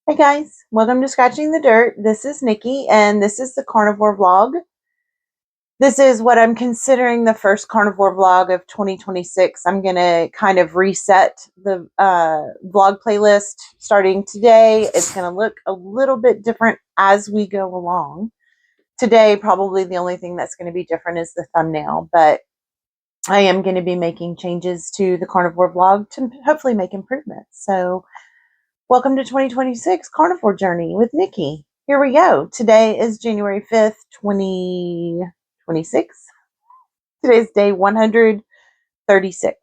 Hey guys, welcome to Scratching the Dirt. This is Nikki and this is the Carnivore vlog. This is what I'm considering the first Carnivore vlog of 2026. I'm going to kind of reset the vlog playlist starting today. It's going to look a little bit different as we go along. Today, probably the only thing that's going to be different is the thumbnail, but I am going to be making changes to the Carnivore vlog to hopefully make improvements. So welcome to 2026 Carnivore Journey with Nikki. Here we go. Today is January 5th, 2026. Today's day 136.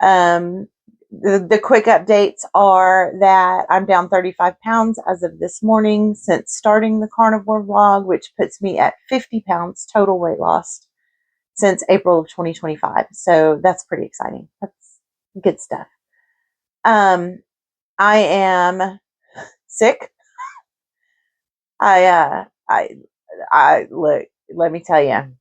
Um, the quick updates are that I'm down 35 pounds as of this morning since starting the Carnivore vlog, which puts me at 50 pounds total weight loss since April of 2025. So that's pretty exciting. That's good stuff. I am sick. I look, let me tell you,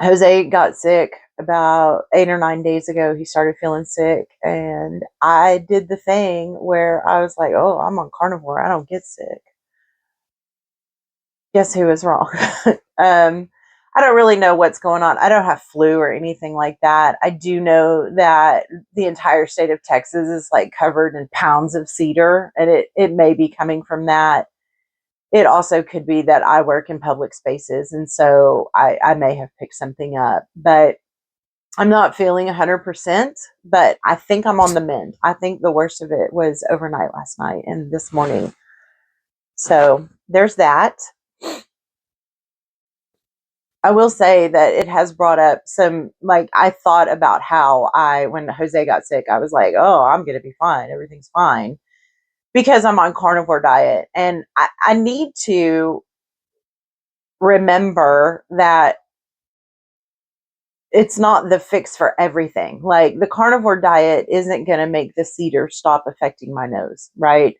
Jose got sick about 8 or 9 days ago. He started feeling sick, and I did the thing where I was like, oh, I'm on carnivore. I don't get sick. Guess who was wrong? I don't really know what's going on. I don't have flu or anything like that. I do know that the entire state of Texas is like covered in pounds of cedar, and it may be coming from that. It also could be that I work in public spaces, and so I may have picked something up, but I'm not feeling 100%, but I think I'm on the mend. I think the worst of it was overnight last night and this morning. So there's that. I will say that it has brought up some, like, I thought about how when Jose got sick, I was like, oh, I'm going to be fine. Everything's fine because I'm on carnivore diet. And I need to remember that it's not the fix for everything. Like the carnivore diet isn't going to make the cedar stop affecting my nose, right?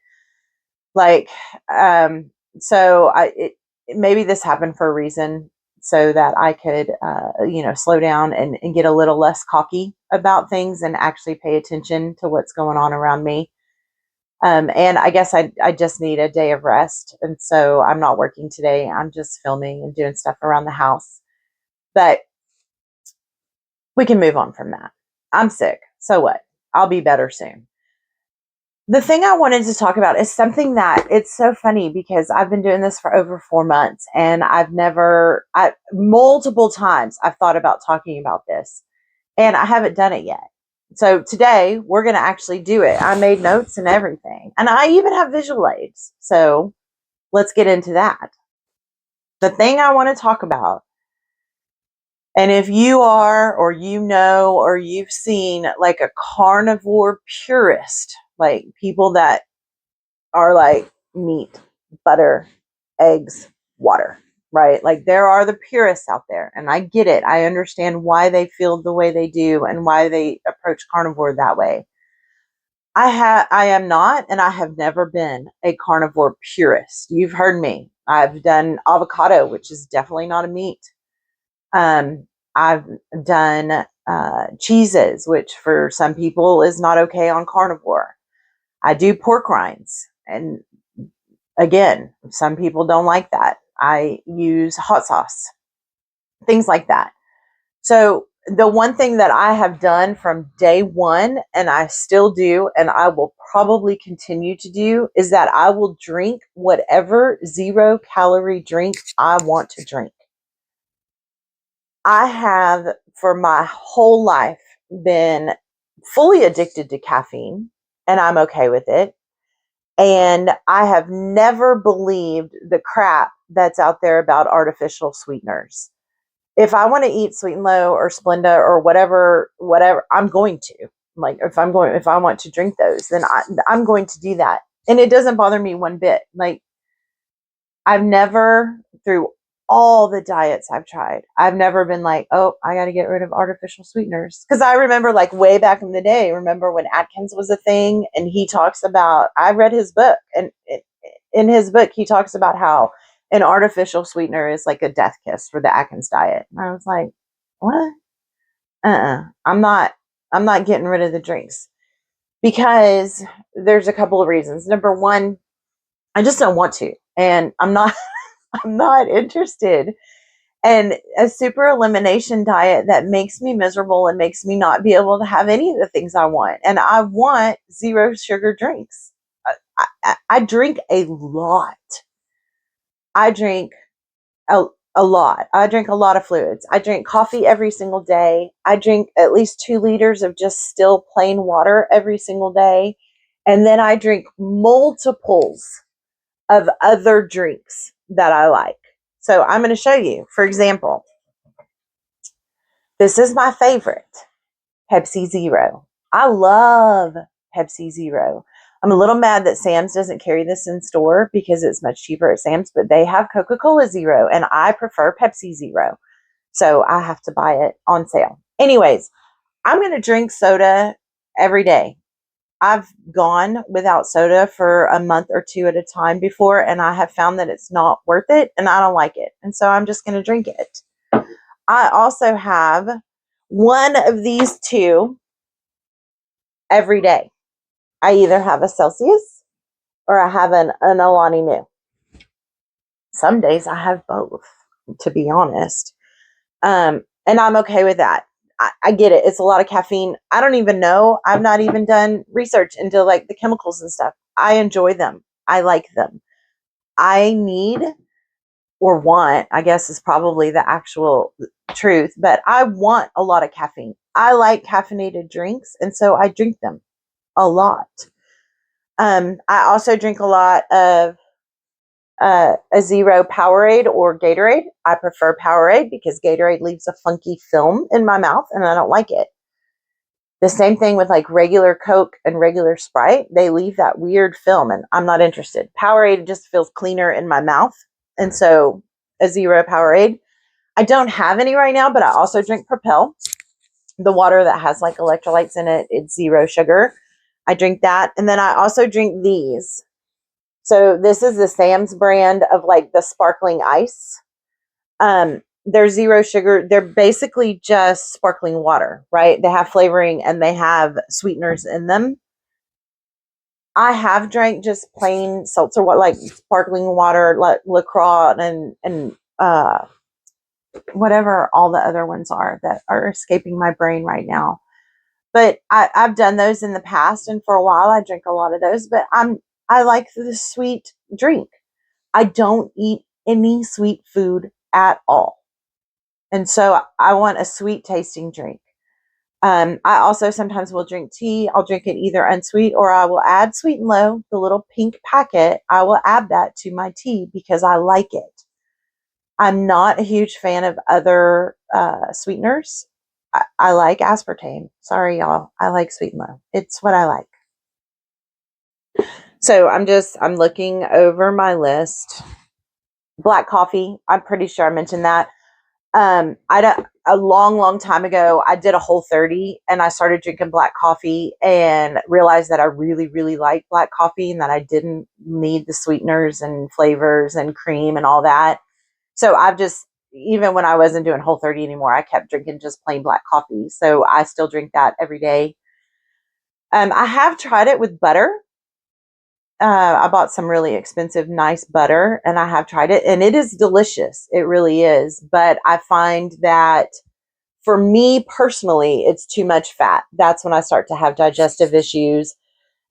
Like, um, so maybe this happened for a reason so that I could, slow down and get a little less cocky about things and actually pay attention to what's going on around me. And I guess I just need a day of rest. And so I'm not working today. I'm just filming and doing stuff around the house. But we can move on from that. I'm sick. So what? I'll be better soon. The thing I wanted to talk about is something that it's so funny because I've been doing this for over 4 months and multiple times I've thought about talking about this and I haven't done it yet. So today we're going to actually do it. I made notes and everything, and I even have visual aids. So let's get into that. The thing I want to talk about, and if you are, or or you've seen like a carnivore purist, like people that are like meat, butter, eggs, water, right? Like there are the purists out there, and I get it. I understand why they feel the way they do and why they approach carnivore that way. I am not, and I have never been a carnivore purist. You've heard me. I've done avocado, which is definitely not a meat. I've done cheeses, which for some people is not okay on carnivore. I do pork rinds, and again, some people don't like that. I use hot sauce, things like that. So the one thing that I have done from day one, and I still do, and I will probably continue to do, is that I will drink whatever 0 calorie drink I want to drink. I have for my whole life been fully addicted to caffeine, and I'm okay with it. And I have never believed the crap that's out there about artificial sweeteners. If I want to eat Sweet and Low or Splenda or whatever, I'm going to. Like if I want to drink those, then I'm going to do that. And it doesn't bother me one bit. Like I've never, through all the diets I've tried, I've never been like, oh, I got to get rid of artificial sweeteners. Because I remember, like, way back in the day, remember when Atkins was a thing, and he talks about, I read his book, and in his book, he talks about how an artificial sweetener is like a death kiss for the Atkins diet. And I was like, what? I'm not getting rid of the drinks. because there's a couple of reasons. Number one, I just don't want to, and I'm not I'm not interested. And a super elimination diet that makes me miserable and makes me not be able to have any of the things I want. And I want zero sugar drinks. I drink a lot. I drink a, a lot. I drink a lot of fluids. I drink coffee every single day. I drink at least 2 liters of just still plain water every single day. And then I drink multiples of other drinks that I like. So I'm going to show you. For example, this is my favorite, Pepsi Zero. I love Pepsi Zero. I'm a little mad that Sam's doesn't carry this in store because it's much cheaper at Sam's, but they have Coca-Cola Zero, and I prefer Pepsi Zero. So I have to buy it on sale. Anyways, I'm going to drink soda every day. I've gone without soda for a month or two at a time before, and I have found that it's not worth it, and I don't like it. And so I'm just going to drink it. I also have one of these two every day. I either have a Celsius or I have an Alani Nu. Some days I have both, to be honest. And I'm okay with that. I get it. It's a lot of caffeine. I don't even know. I've not even done research into like the chemicals and stuff. I enjoy them. I like them. I need or want, I guess is probably the actual truth, but I want a lot of caffeine. I like caffeinated drinks, and so I drink them a lot. I also drink a lot of a Zero Powerade or Gatorade. I prefer Powerade because Gatorade leaves a funky film in my mouth and I don't like it. The same thing with like regular Coke and regular Sprite. They leave that weird film and I'm not interested. Powerade just feels cleaner in my mouth. And so a Zero Powerade. I don't have any right now, but I also drink Propel, the water that has like electrolytes in it. It's zero sugar. I drink that. And then I also drink these. So this is the Sam's brand of like the sparkling ice. They're zero sugar. They're basically just sparkling water, right? They have flavoring and they have sweeteners in them. I have drank just plain seltzer, like sparkling water, like LaCroix and whatever all the other ones are that are escaping my brain right now. But I've done those in the past, and for a while I drink a lot of those. But I like the sweet drink. I don't eat any sweet food at all, and so I want a sweet tasting drink. I also sometimes will drink tea. I'll drink it either unsweet or I will add Sweet and Low, the little pink packet. I will add that to my tea because I like it. I'm not a huge fan of other sweeteners. I like aspartame. Sorry, y'all. I like Sweet and Low. It's what I like. So I'm looking over my list. Black coffee. I'm pretty sure I mentioned that. A long time ago, I did a Whole30 and I started drinking black coffee and realized that I really like black coffee and that I didn't need the sweeteners and flavors and cream and all that. So I've just, even when I wasn't doing Whole30 anymore, I kept drinking just plain black coffee. So I still drink that every day. I have tried it with butter. I bought some really expensive, nice butter, and I have tried it, and it is delicious. It really is. But I find that for me personally, it's too much fat. That's when I start to have digestive issues.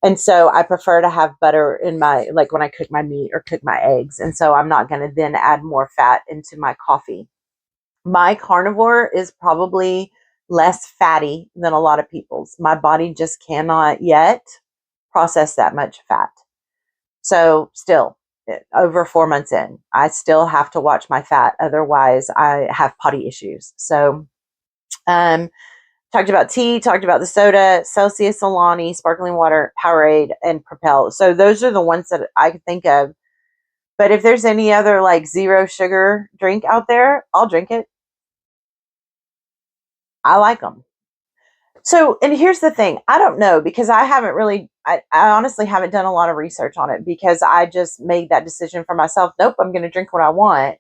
And so I prefer to have butter in my, like when I cook my meat or cook my eggs. And so I'm not going to then add more fat into my coffee. My carnivore is probably less fatty than a lot of people's. My body just cannot yet process that much fat. So still, over 4 months in, I still have to watch my fat. Otherwise, I have potty issues. So, talked about tea, talked about the soda, Celsius, Alani, sparkling water, Powerade, and Propel. So those are the ones that I can think of. But if there's any other like zero sugar drink out there, I'll drink it. I like them. So, and here's the thing. I don't know because I haven't really, I honestly haven't done a lot of research on it because I just made that decision for myself. Nope, I'm going to drink what I want.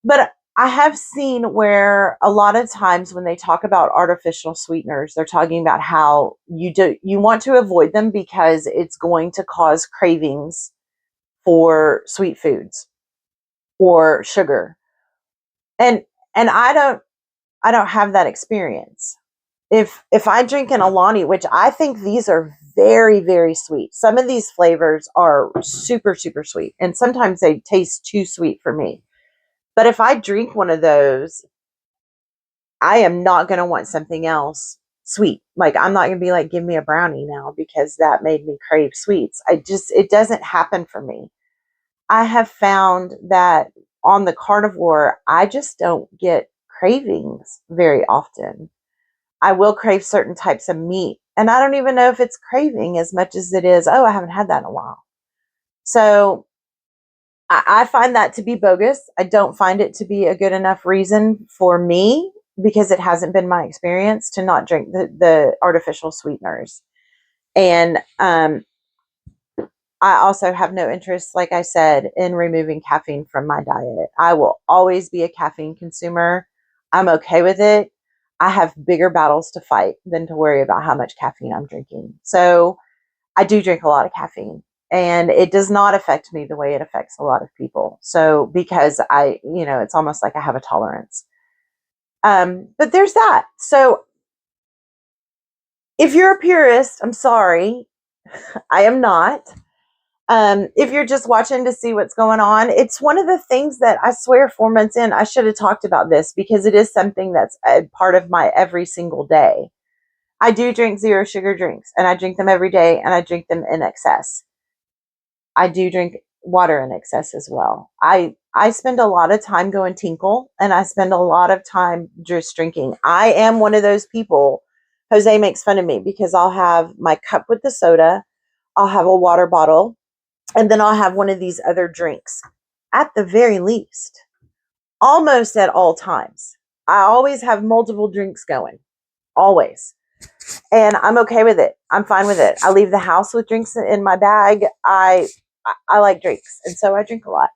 But I have seen where a lot of times when they talk about artificial sweeteners, they're talking about how you want to avoid them because it's going to cause cravings for sweet foods or sugar. And I don't have that experience. If I drink an Alani, which I think these are very, very sweet. Some of these flavors are super, super sweet, and sometimes they taste too sweet for me. But if I drink one of those, I am not going to want something else sweet. Like, I'm not going to be like, give me a brownie now because that made me crave sweets. It doesn't happen for me. I have found that on the carnivore, I just don't get cravings very often. I will crave certain types of meat. And I don't even know if it's craving as much as it is, oh, I haven't had that in a while. So I find that to be bogus. I don't find it to be a good enough reason for me, because it hasn't been my experience to not drink the artificial sweeteners. And I also have no interest, like I said, in removing caffeine from my diet. I will always be a caffeine consumer. I'm okay with it. I have bigger battles to fight than to worry about how much caffeine I'm drinking. So I do drink a lot of caffeine, and it does not affect me the way it affects a lot of people. So because it's almost like I have a tolerance. But there's that. So if you're a purist, I'm sorry, I am not. If you're just watching to see what's going on, it's one of the things that I swear 4 months in, I should have talked about this, because it is something that's a part of my every single day. I do drink zero sugar drinks, and I drink them every day, and I drink them in excess. I do drink water in excess as well. I spend a lot of time going tinkle, and I spend a lot of time just drinking. I am one of those people. Jose makes fun of me because I'll have my cup with the soda, I'll have a water bottle, and then I'll have one of these other drinks at the very least, almost at all times. I always have multiple drinks going, always. And I'm okay with it. I'm fine with it. I leave the house with drinks in my bag. I like drinks, and so I drink a lot.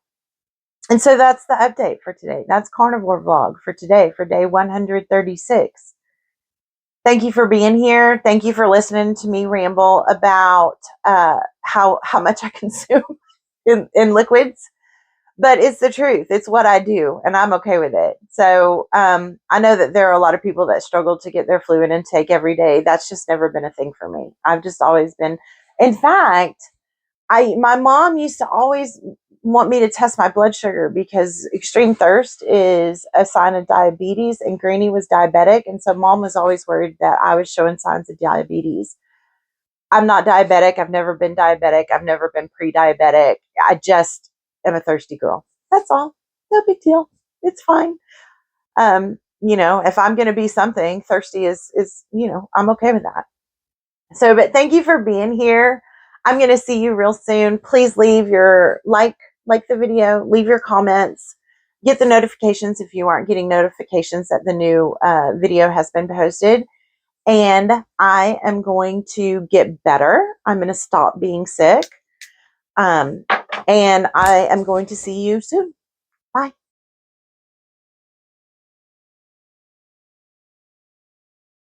And so that's the update for today. That's Carnivore Vlog for today, for day 136. Thank you for being here. Thank you for listening to me ramble about how much I consume in liquids. But it's the truth. It's what I do, and I'm okay with it. So I know that there are a lot of people that struggle to get their fluid intake every day. That's just never been a thing for me. I've just always been. In fact, my mom used to always want me to test my blood sugar because extreme thirst is a sign of diabetes, and Granny was diabetic, and so Mom was always worried that I was showing signs of diabetes. I'm not diabetic. I've never been diabetic. I've never been pre-diabetic. I just am a thirsty girl. That's all. No big deal. It's fine. If I'm going to be something, thirsty is, I'm okay with that. So, but thank you for being here. I'm going to see you real soon. Please leave your like the video, leave your comments, get the notifications if you aren't getting notifications that the new video has been posted. And I am going to get better. I'm going to stop being sick. And I am going to see you soon.